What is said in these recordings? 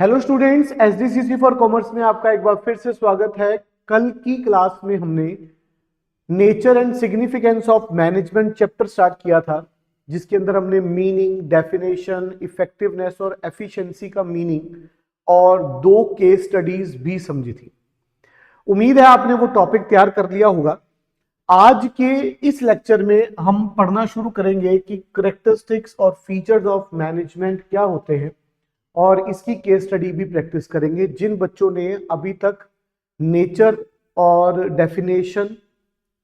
Hello students, एसडीसीसी for commerce में आपका एक बार फिर से स्वागत है। कल की क्लास में हमने nature and significance of management chapter start किया था, जिसके अंदर हमने मीनिंग, डेफिनेशन, इफेक्टिवनेस और एफिशिएंसी का मीनिंग और दो केस स्टडीज भी समझी थी। उम्मीद है आपने वो टॉपिक तैयार कर लिया होगा। आज के इस लेक्चर में हम पढ़ना शुरू करेंगे कि कैरेक्टरिस्टिक्स और फीचर्स ऑफ मैनेजमेंट क्या होते हैं, और इसकी केस स्टडी भी प्रैक्टिस करेंगे। जिन बच्चों ने अभी तक नेचर और डेफिनेशन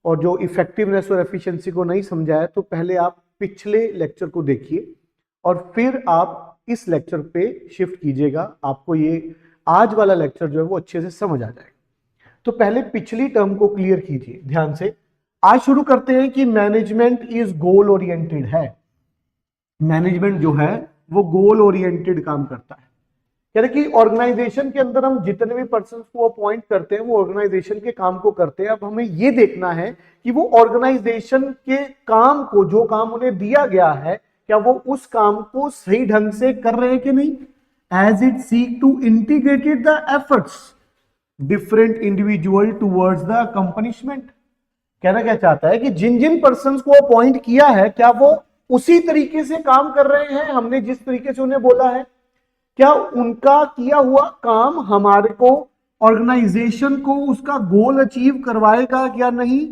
और जो इफेक्टिवनेस और एफिशिएंसी को नहीं समझा है, तो पहले आप पिछले लेक्चर को देखिए और फिर आप इस लेक्चर पे शिफ्ट कीजिएगा। आपको ये आज वाला लेक्चर जो है वो अच्छे से समझ आ जाएगा। तो पहले पिछली टर्म को क्लियर कीजिए ध्यान से। आज शुरू करते हैं कि मैनेजमेंट इज गोल ओरिएंटेड है। मैनेजमेंट जो है वो गोल ओरिएंटेड काम करता है। कह रहे कि ऑर्गेनाइजेशन के अंदर हम जितने भी पर्सन को अपॉइंट करते हैं वो ऑर्गेनाइजेशन के काम को करते हैं। अब हमें ये देखना है कि वो ऑर्गेनाइजेशन के काम को, जो काम उन्हें दिया गया है, क्या वो उस काम को सही ढंग से कर रहे हैं कि नहीं। As it seek to integrated the efforts different individual towards the accomplishment. कहना क्या चाहता है कि जिन जिन पर्सन को अपॉइंट किया है, क्या वो उसी तरीके से काम कर रहे हैं, हमने जिस तरीके से उन्हें बोला है। क्या उनका किया हुआ काम हमारे को, ऑर्गेनाइजेशन को, उसका गोल अचीव करवाएगा या नहीं।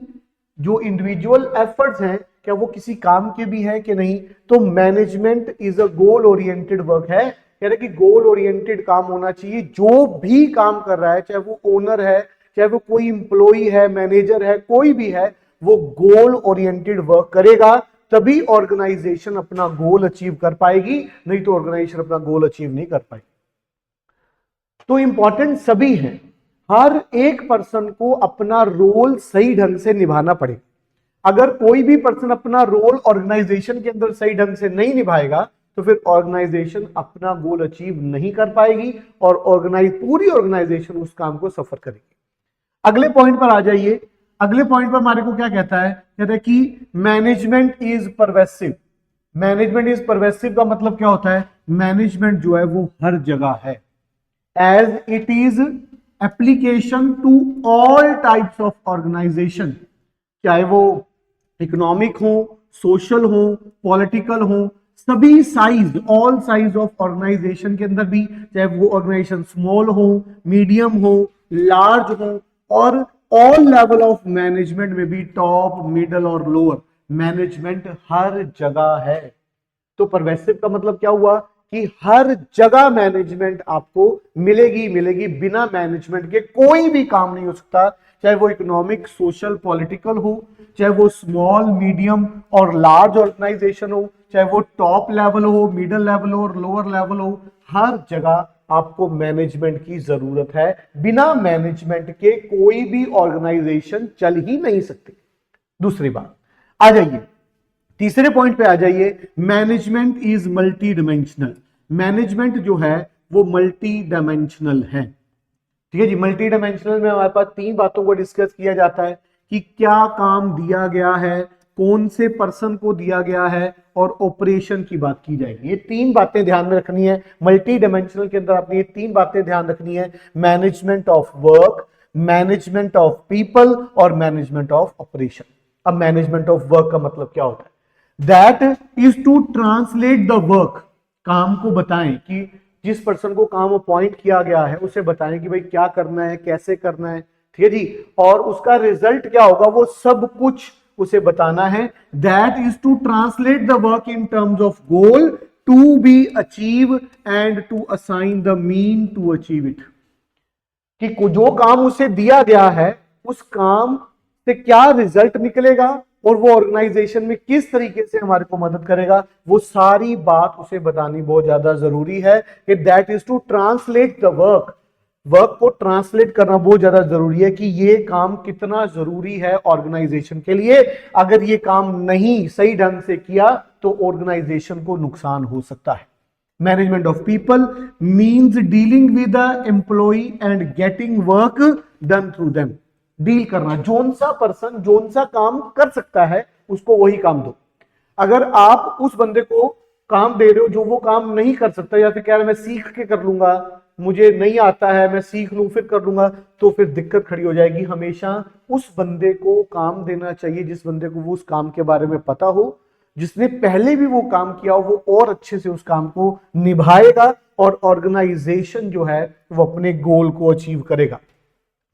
जो इंडिविजुअल एफर्ट्स हैं, क्या वो किसी काम के भी हैं कि नहीं। तो management is a goal oriented work है। कह रहे कि गोल ओरिएंटेड काम होना चाहिए। जो भी काम कर रहा है, चाहे वो ओनर है, चाहे वो कोई इंप्लॉई है, मैनेजर है, कोई भी है, वो गोल ओरिएंटेड वर्क करेगा, तभी ऑर्गेनाइजेशन अपना गोल अचीव कर पाएगी। नहीं तो ऑर्गेनाइजेशन अपना गोल अचीव नहीं कर पाएगी। तो इंपॉर्टेंट सभी हैं। हर एक पर्सन को अपना रोल सही ढंग से निभाना पड़ेगा। अगर कोई भी पर्सन अपना रोल ऑर्गेनाइजेशन के अंदर सही ढंग से नहीं निभाएगा, तो फिर ऑर्गेनाइजेशन अपना गोल अचीव नहीं कर पाएगी और पूरी ऑर्गेनाइजेशन उस काम को सफर करेगी। अगले पॉइंट पर आ जाइए। अगले पॉइंट पर हमारे को क्या कहता है, कहता है कि management is pervasive. Management is pervasive का मतलब क्या होता है। मैनेजमेंट जो है वो हर जगह है। As it is application to all types of organization, चाहे वो इकोनॉमिक हो, सोशल हो, पॉलिटिकल हो, सभी size, all size of organization के अंदर भी, चाहे वो ऑर्गेनाइजेशन स्मॉल हो, मीडियम हो, लार्ज हो, और ऑल लेवल ऑफ मैनेजमेंट में भी, टॉप, मिडल और लोअर, मैनेजमेंट हर जगह है। तो परवेसिव का मतलब क्या हुआ कि हर जगह मैनेजमेंट आपको मिलेगी मिलेगी। बिना मैनेजमेंट के कोई भी काम नहीं हो सकता, चाहे वो इकोनॉमिक, सोशल, पॉलिटिकल हो, चाहे वो स्मॉल, मीडियम और लार्ज ऑर्गेनाइजेशन हो, चाहे वो टॉप लेवल हो, मिडिल लेवल हो और लोअर लेवल हो, हर जगह आपको मैनेजमेंट की जरूरत है। बिना मैनेजमेंट के कोई भी ऑर्गेनाइजेशन चल ही नहीं सकती। दूसरी बात, आ जाइए तीसरे पॉइंट पे आ जाइए। Management is multi dimensional. Management जो है वो मल्टी डायमेंशनल है। ठीक है जी। मल्टी डायमेंशनल में हमारे पास तीन बातों को डिस्कस किया जाता है कि क्या काम दिया गया है, कौन से पर्सन को दिया गया है, और ऑपरेशन की बात की जाएगी। ये तीन बातें ध्यान में रखनी है। मल्टी डायमेंशनल के अंदर आपने ये तीन बातें ध्यान रखनी है। Management of work, management of people और मैनेजमेंट ऑफ ऑपरेशन। अब मैनेजमेंट ऑफ वर्क का मतलब क्या होता है। That is to translate the work. काम को बताएं कि जिस पर्सन को काम अपॉइंट किया गया है उसे बताएं कि भाई क्या करना है, कैसे करना है। ठीक है जी। और उसका रिजल्ट क्या होगा, वो सब कुछ उसे बताना है। That is to translate the work in terms of goal to be achieve and to assign the mean to achieve it. कि जो काम उसे दिया गया है उस काम से क्या रिजल्ट निकलेगा और वो ऑर्गेनाइजेशन में किस तरीके से हमारे को मदद करेगा, वो सारी बात उसे बतानी बहुत ज्यादा जरूरी है। कि that is to translate the work. Work को ट्रांसलेट करना बहुत ज्यादा जरूरी है कि ये काम कितना जरूरी है ऑर्गेनाइजेशन के लिए। अगर ये काम नहीं सही ढंग से किया तो ऑर्गेनाइजेशन को नुकसान हो सकता है। Management of people means dealing with the employee and getting work done through them. Deal करना, जोन सा पर्सन जोन सा काम कर सकता है उसको वही काम दो। अगर आप उस बंदे को काम दे रहे हो जो वो काम नहीं कर सकता, या फिर कह रहे मैं सीख के कर लूंगा, मुझे नहीं आता है, मैं सीख लूं फिर कर लूंगा, तो फिर दिक्कत खड़ी हो जाएगी। हमेशा उस बंदे को काम देना चाहिए जिस बंदे को वो उस काम के बारे में पता हो, जिसने पहले भी वो काम किया हो, वो और अच्छे से उस काम को निभाएगा और ऑर्गेनाइजेशन जो है वो अपने गोल को अचीव करेगा।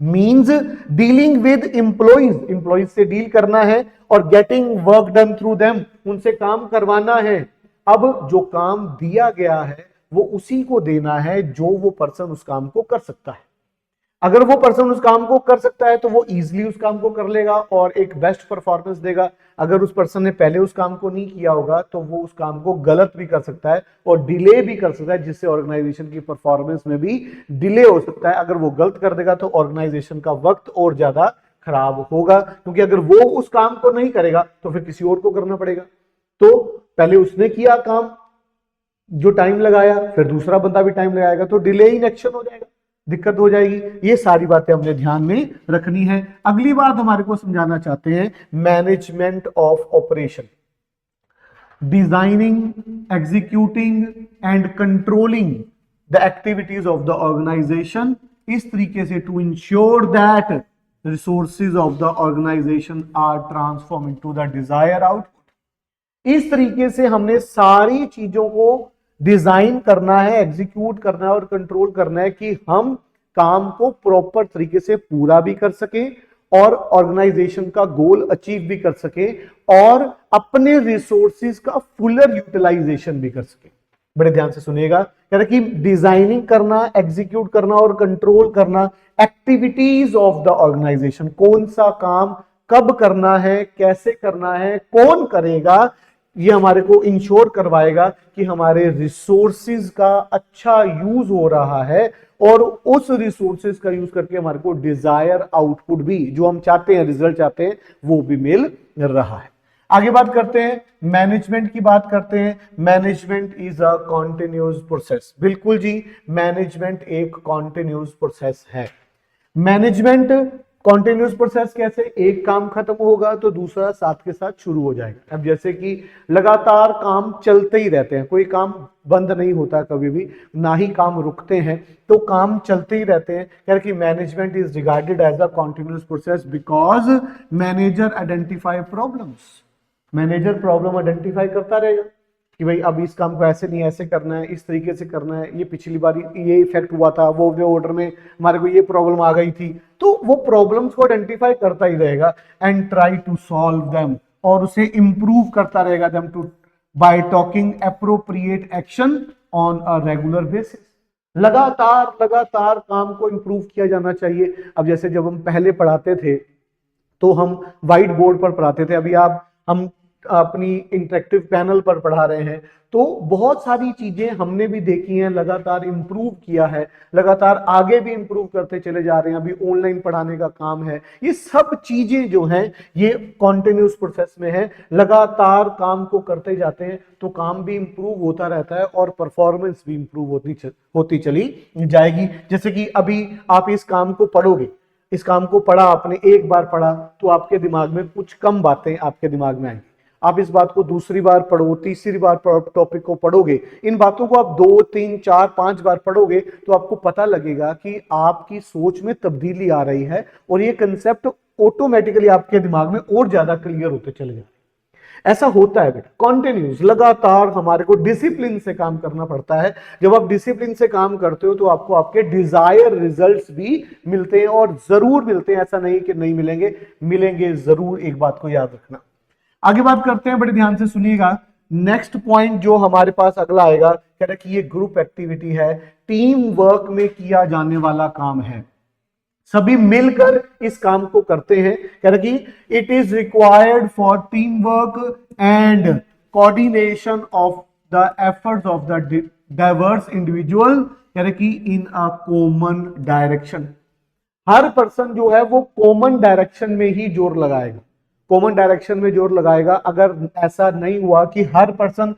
Means dealing with employees, employees से डील करना है और getting work done through them, उनसे काम करवाना है। अब जो काम दिया गया है वो उसी को देना है जो वो पर्सन उस काम को कर सकता है। अगर वो पर्सन उस काम को कर सकता है तो वो इजीली उस काम को कर लेगा और एक बेस्ट परफॉर्मेंस देगा। अगर उस पर्सन ने पहले उस काम को नहीं किया होगा तो वो उस काम को गलत भी कर सकता है और डिले भी कर सकता है, जिससे ऑर्गेनाइजेशन की परफॉर्मेंस में भी डिले हो सकता है। अगर वो गलत कर देगा तो ऑर्गेनाइजेशन का वक्त और ज्यादा खराब होगा, क्योंकि अगर वो उस काम को नहीं करेगा तो फिर किसी और को करना पड़ेगा। तो पहले उसने किया काम जो टाइम लगाया, फिर दूसरा बंदा भी टाइम लगाएगा, तो डिले इन एक्शन हो जाएगा, दिक्कत हो जाएगी। ये सारी बातें हमने ध्यान में रखनी है। अगली बात हमारे को समझाना चाहते हैं management of operation, designing, executing and controlling the activities of the organization इस तरीके से to ensure that resources of the organization are transform into the desire output. इस तरीके से हमने सारी चीजों को डिजाइन करना है, एग्जीक्यूट करना है और कंट्रोल करना है कि हम काम को प्रॉपर तरीके से पूरा भी कर सके और ऑर्गेनाइजेशन का गोल अचीव भी कर सके और अपने रिसोर्सेज का फुलर यूटिलाइजेशन भी कर सके। बड़े ध्यान से सुनिएगा, कह रहा कि डिजाइनिंग करना, एग्जीक्यूट करना और कंट्रोल करना एक्टिविटीज ऑफ द ऑर्गेनाइजेशन, कौन सा काम कब करना है, कैसे करना है, कौन करेगा, ये हमारे को इंश्योर करवाएगा कि हमारे रिसोर्सेज का अच्छा यूज हो रहा है और उस रिसोर्सेज का यूज करके हमारे को डिजायर आउटपुट भी, जो हम चाहते हैं, रिजल्ट चाहते हैं, वो भी मिल रहा है। आगे बात करते हैं, मैनेजमेंट की बात करते हैं। Management is a continuous process. बिल्कुल जी, मैनेजमेंट एक कॉन्टिन्यूस प्रोसेस है। मैनेजमेंट कॉन्टिन्यूस प्रोसेस कैसे, एक काम खत्म होगा तो दूसरा साथ के साथ शुरू हो जाएगा। अब जैसे कि लगातार काम चलते ही रहते हैं, कोई काम बंद नहीं होता कभी भी, ना ही काम रुकते हैं, तो काम चलते ही रहते हैं। यार कि management is regarded as a continuous process because manager identify problems. Manager problem identify करता रहेगा कि भाई अब इस काम को ऐसे नहीं, ऐसे करना है, इस तरीके से करना है, ये पिछली बार ये इफेक्ट हुआ था, वो ऑर्डर में हमारे को ये प्रॉब्लम आ गई थी, तो वो प्रॉब्लम्स को आइडेंटिफाई करता ही रहेगा and try to solve them, और उसे इंप्रूव करता रहेगा them to by talking appropriate action on a regular basis. लगातार लगातार काम को इंप्रूव किया जाना चाहिए। अब जैसे जब हम पहले पढ़ाते थे तो हम व्हाइट बोर्ड पर पढ़ाते थे, अभी हम अपनी इंटरेक्टिव पैनल पर पढ़ा रहे हैं, तो बहुत सारी चीजें हमने भी देखी हैं, लगातार इंप्रूव किया है, लगातार आगे भी इंप्रूव करते चले जा रहे हैं। अभी ऑनलाइन पढ़ाने का काम है, ये सब चीजें जो हैं ये कॉन्टिन्यूस प्रोसेस में है, लगातार काम को करते जाते हैं तो काम भी इंप्रूव होता रहता है और परफॉर्मेंस भी इंप्रूव होती चली जाएगी। जैसे कि अभी आप इस काम को पढ़ोगे, इस काम को पढ़ा आपने, एक बार पढ़ा तो आपके दिमाग में कुछ कम बातें आपके दिमाग में आएंगी। आप इस बात को दूसरी बार पढ़ो, तीसरी बार टॉपिक को पढ़ोगे, इन बातों को आप 2, 3, 4, 5 बार पढ़ोगे तो आपको पता लगेगा कि आपकी सोच में तब्दीली आ रही है और ये कंसेप्ट ऑटोमेटिकली आपके दिमाग में और ज्यादा क्लियर होते चले जाते। ऐसा होता है बेटा, कॉन्टिन्यूस, लगातार हमारे को डिसिप्लिन से काम करना पड़ता है। जब आप डिसिप्लिन से काम करते हो तो आपको आपके डिजायर रिजल्ट्स भी मिलते हैं और जरूर मिलते हैं, ऐसा नहीं कि नहीं मिलेंगे, मिलेंगे जरूर, एक बात को याद रखना। आगे बात करते हैं, बड़े ध्यान से सुनिएगा। नेक्स्ट पॉइंट जो हमारे पास अगला आएगा, कह रहा है कि ये ग्रुप एक्टिविटी है, टीम वर्क में किया जाने वाला काम है, सभी मिलकर इस काम को करते हैं। कह रहा कि it is required for team work and coordination of the efforts of the diverse individual, कह रहा कि इन अ कॉमन डायरेक्शन। हर पर्सन जो है वो कॉमन डायरेक्शन में ही जोर लगाएगा, कॉमन डायरेक्शन में जोर लगाएगा। अगर ऐसा नहीं हुआ कि हर पर्सन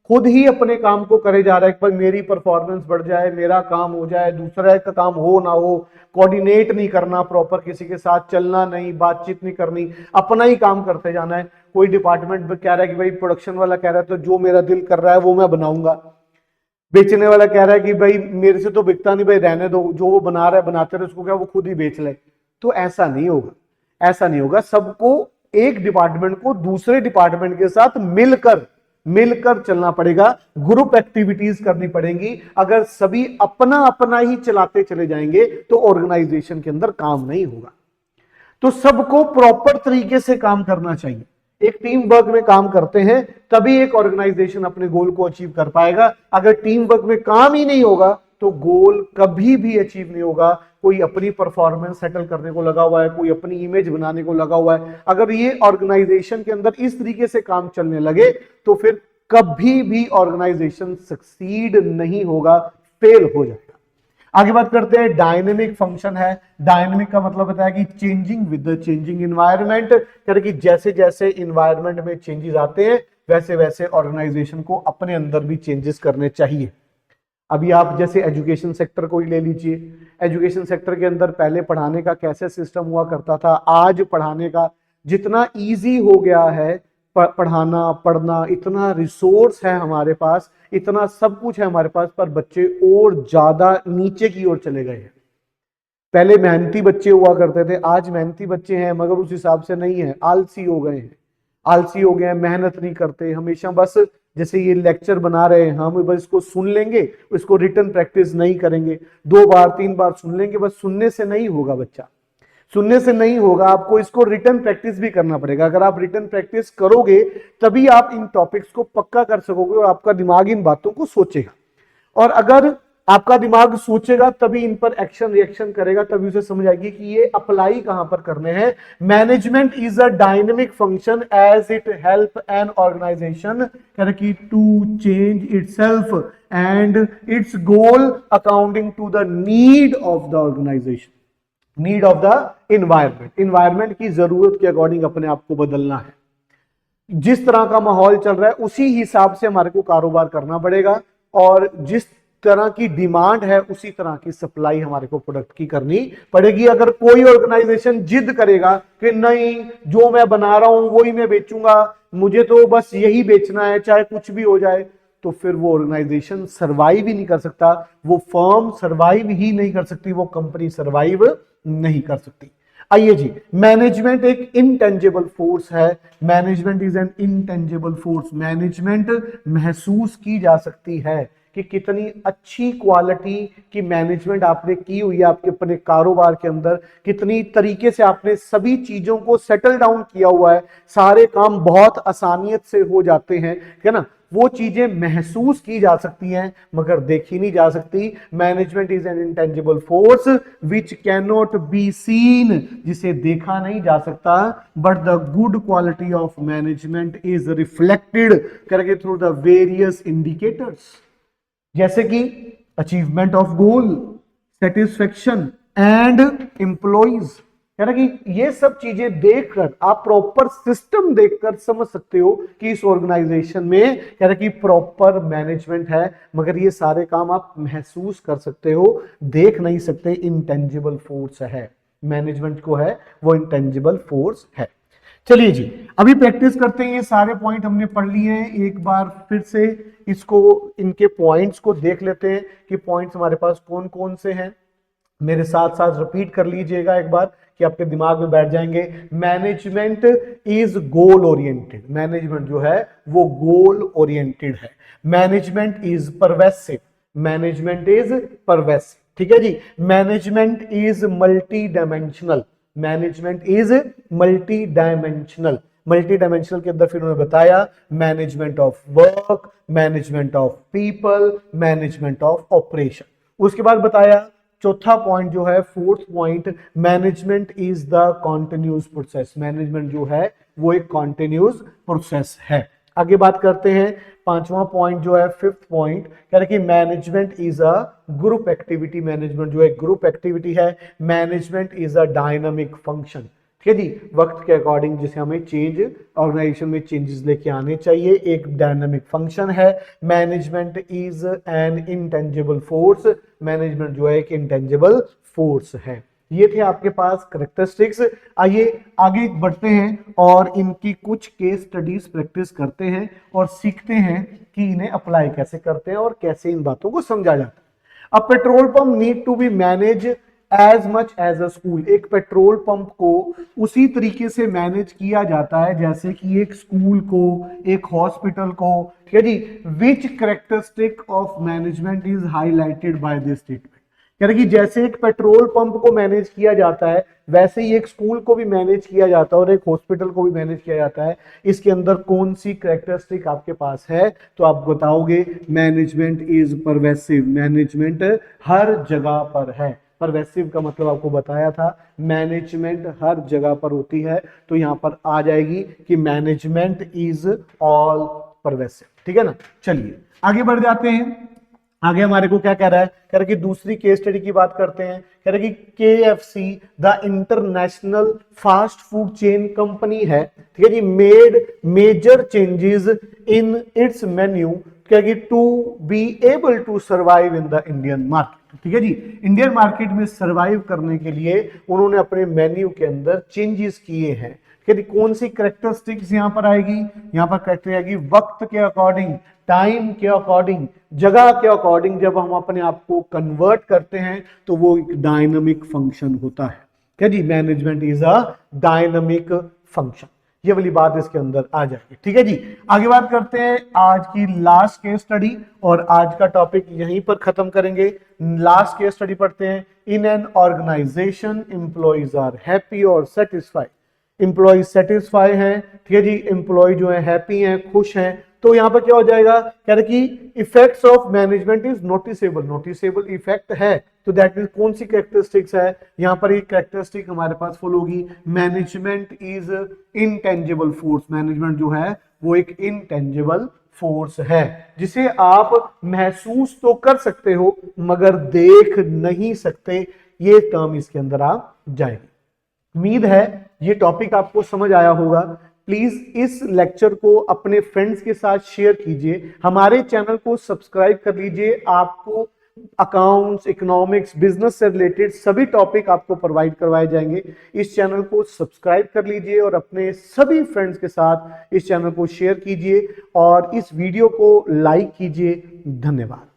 खुद ही अपने काम को करे जा रहा है कि भाई मेरी परफॉर्मेंस बढ़ जाए, मेरा काम हो जाए, दूसरा का काम हो ना हो, कोऑर्डिनेट नहीं करना प्रॉपर, किसी के साथ चलना नहीं, बातचीत नहीं करनी, अपना ही काम करते जाना है। कोई डिपार्टमेंट में कह रहा है कि भाई प्रोडक्शन वाला कह रहा है तो जो मेरा दिल कर रहा है वो मैं बनाऊंगा, बेचने वाला कह रहा है कि भाई मेरे से तो बिकता नहीं, भाई रहने दो, जो वो बना रहा है बनाते रहे, उसको क्या वो खुद ही बेच ले। तो ऐसा नहीं होगा, ऐसा नहीं होगा। सबको, एक डिपार्टमेंट को दूसरे डिपार्टमेंट के साथ मिलकर मिलकर चलना पड़ेगा, ग्रुप एक्टिविटीज करनी पड़ेंगी। अगर सभी अपना अपना ही चलाते चले जाएंगे तो ऑर्गेनाइजेशन के अंदर काम नहीं होगा। तो सबको प्रॉपर तरीके से काम करना चाहिए। एक टीम वर्क में काम करते हैं तभी एक ऑर्गेनाइजेशन अपने गोल को अचीव कर पाएगा। अगर टीम वर्क में काम ही नहीं होगा तो गोल कभी भी अचीव नहीं होगा। कोई अपनी परफॉर्मेंस सेटल करने को लगा हुआ है, कोई अपनी इमेज बनाने को लगा हुआ है। अगर ये ऑर्गेनाइजेशन के अंदर इस तरीके से काम चलने लगे तो फिर कभी भी ऑर्गेनाइजेशन सक्सीड नहीं होगा, फेल हो जाएगा। आगे बात करते हैं, डायनेमिक फंक्शन है। डायनेमिक का मतलब होता है कि changing with the changing environment, यानी कि जैसे जैसे इन्वायरमेंट में चेंजेस आते हैं वैसे वैसे ऑर्गेनाइजेशन को अपने अंदर भी चेंजेस करने चाहिए। अभी आप जैसे एजुकेशन सेक्टर को ही ले लीजिए। एजुकेशन सेक्टर के अंदर पहले पढ़ाने का कैसे सिस्टम हुआ करता था, आज पढ़ाने का जितना इजी हो गया है, पढ़ाना पढ़ना, इतना रिसोर्स है हमारे पास, इतना सब कुछ है हमारे पास, पर बच्चे और ज्यादा नीचे की ओर चले गए हैं। पहले मेहनती बच्चे हुआ करते थे, आज मेहनती बच्चे हैं मगर उस हिसाब से नहीं है, आलसी हो गए हैं। आलसी हो गए हैं, मेहनत नहीं करते, हमेशा बस जैसे ये लेक्चर बना रहे हैं हम बस इसको सुन लेंगे, इसको रिटन प्रैक्टिस नहीं करेंगे, 2 बार 3 बार सुन लेंगे, बस सुनने से नहीं होगा बच्चा, सुनने से नहीं होगा, आपको इसको रिटन प्रैक्टिस भी करना पड़ेगा। अगर आप रिटन प्रैक्टिस करोगे तभी आप इन टॉपिक्स को पक्का कर सकोगे और आपका दिमाग इन बातों को सोचेगा। और अगर आपका दिमाग सोचेगा तभी इन पर एक्शन रिएक्शन करेगा, तभी उसे समझ आएगी कि ये अप्लाई कहां पर करने हैं। Management is a dynamic function as it help an organization to change itself and its goal according to the need of the organization, need of the environment. Environment की जरूरत के अकॉर्डिंग अपने आप को बदलना है। जिस तरह का माहौल चल रहा है उसी हिसाब से हमारे को कारोबार करना पड़ेगा, और जिस तरह की डिमांड है उसी तरह की सप्लाई हमारे को प्रोडक्ट की करनी पड़ेगी। अगर कोई ऑर्गेनाइजेशन जिद करेगा कि नहीं जो मैं बना रहा हूं वही मैं बेचूंगा, मुझे तो बस यही बेचना है चाहे कुछ भी हो जाए, तो फिर वो ऑर्गेनाइजेशन सरवाइव ही नहीं कर सकता, वो फर्म सरवाइव ही नहीं कर सकती, वो कंपनी सरवाइव नहीं कर सकती। आइए जी, मैनेजमेंट एक इनटेंजिबल फोर्स है। Management is an intangible force. Management महसूस की जा सकती है कि कितनी अच्छी क्वालिटी की मैनेजमेंट आपने की हुई है आपके अपने कारोबार के अंदर, कितनी तरीके से आपने सभी चीजों को सेटल डाउन किया हुआ है, सारे काम बहुत आसानियत से हो जाते हैं, है ना। वो चीजें महसूस की जा सकती हैं मगर देखी नहीं जा सकती। Management is an intangible force which can not be seen, जिसे देखा नहीं जा सकता, but the good quality of management is reflected करके थ्रू द वेरियस इंडिकेटर्स, जैसे कि achievement of goal, satisfaction and employees, है ना, कि ये सब चीजें देखकर आप प्रॉपर सिस्टम देखकर समझ सकते हो कि इस ऑर्गेनाइजेशन में कह रहा कि प्रॉपर मैनेजमेंट है, मगर ये सारे काम आप महसूस कर सकते हो, देख नहीं सकते। इंटेंजिबल फोर्स है मैनेजमेंट को, है वो इंटेंजिबल फोर्स है। चलिए जी, अभी प्रैक्टिस करते हैं। ये सारे पॉइंट हमने पढ़ लिए हैं, एक बार फिर से इसको, इनके पॉइंट्स को देख लेते हैं कि पॉइंट्स हमारे पास कौन कौन से हैं। मेरे साथ साथ रिपीट कर लीजिएगा एक बार कि आपके दिमाग में बैठ जाएंगे। Management is goal oriented, management जो है वो गोल ओरिएंटेड है। Management is pervasive, management is pervasive, ठीक है जी। Management is multi dimensional, management is multi dimensional. Multi dimensional के अंदर फिर उन्होंने बताया management of work, management of people, management of operation. उसके बाद बताया चौथा पॉइंट जो है, fourth point, management is the continuous process. Management जो है वो एक कॉन्टिन्यूस प्रोसेस है। आगे बात करते हैं, पांचवा पॉइंट जो है, फिफ्थ पॉइंट, कह रहे कि management is a group activity. Management जो है ग्रुप एक्टिविटी है। Management is a dynamic function, ठीक है जी, वक्त के अकॉर्डिंग जिसे हमें चेंज, ऑर्गेनाइजेशन में चेंजेस लेके आने चाहिए, एक डायनामिक फंक्शन है। Management is an intangible force, management जो है एक इंटेंजिबल फोर्स है। ये थे आपके पास करेक्टरिस्टिक्स। आइए आगे बढ़ते हैं और इनकी कुछ केस स्टडीज प्रैक्टिस करते हैं और सीखते हैं कि इन्हें अप्लाई कैसे करते हैं और कैसे इन बातों को समझा जाता है। अब petrol pump need to be manage as much as a school, एक पेट्रोल पंप को उसी तरीके से मैनेज किया जाता है जैसे कि एक स्कूल को, एक हॉस्पिटल को, ठीक है जी। Which characteristic of management is highlighted by this statement, यानी कि जैसे एक पेट्रोल पंप को मैनेज किया जाता है वैसे ही एक स्कूल को भी मैनेज किया जाता है और एक हॉस्पिटल को भी मैनेज किया जाता है। इसके अंदर कौन सी करेक्टरिस्टिक आपके पास है, तो आप बताओगे मैनेजमेंट इज परवेसिव, मैनेजमेंट हर जगह पर है। परवेसिव का मतलब आपको बताया था, मैनेजमेंट हर जगह पर होती है, तो यहां पर आ जाएगी कि मैनेजमेंट इज ऑल परवेसिव, ठीक है ना। चलिए आगे बढ़ जाते हैं। आगे हमारे को क्या कह रहा है, कह रहा है कि दूसरी केस स्टडी की बात करते हैं। कह रहा है कि KFC the international fast food chain company है, ठीक है जी, made major changes in its menu to be able to survive in the Indian market, ठीक है जी। इंडियन मार्केट में सर्वाइव करने के लिए उन्होंने अपने मेन्यू के अंदर चेंजेस किए हैं। कौन सी करेक्टरिस्टिक्स यहां पर आएगी, यहां पर करेक्टर आएगी वक्त के अकॉर्डिंग, टाइम के अकॉर्डिंग, जगह के अकॉर्डिंग। जब हम अपने आप को कन्वर्ट करते हैं तो वो एक डायनामिक फंक्शन होता है। क्या जी, management is a dynamic function, ये वाली बात इसके अंदर आ जाएगी, ठीक है जी। आगे बात करते हैं आज की लास्ट केस स्टडी और आज का टॉपिक यहीं पर खत्म करेंगे। लास्ट केस स्टडी पढ़ते हैं। In an organization employees are happy और सेटिस्फाइड, एम्प्लॉय सेटिस्फाई हैं, ठीक है जी, एम्प्लॉय जो है हैप्पी हैं, खुश हैं। तो यहां पर क्या हो जाएगा, कह रहे कि effects of management is noticeable, noticeable effect है, तो दैट मीन कौन सी कैरेक्टरिस्टिक्स है यहां पर, एक कैरेक्टरिस्टिक हमारे पास फुल होगी, management is intangible force, management जो है वो एक इनटेंजिबल फोर्स है जिसे आप महसूस तो कर सकते हो मगर देख नहीं सकते, ये टर्म इसके अंदर आ जाएगी। उम्मीद है ये टॉपिक आपको समझ आया होगा। प्लीज इस लेक्चर को अपने फ्रेंड्स के साथ शेयर कीजिए, हमारे चैनल को सब्सक्राइब कर लीजिए। आपको अकाउंट्स, इकोनॉमिक्स, बिजनेस से रिलेटेड सभी टॉपिक आपको प्रोवाइड करवाए जाएंगे। इस चैनल को सब्सक्राइब कर लीजिए और अपने सभी फ्रेंड्स के साथ इस चैनल को शेयर कीजिए और इस वीडियो को लाइक कीजिए। धन्यवाद।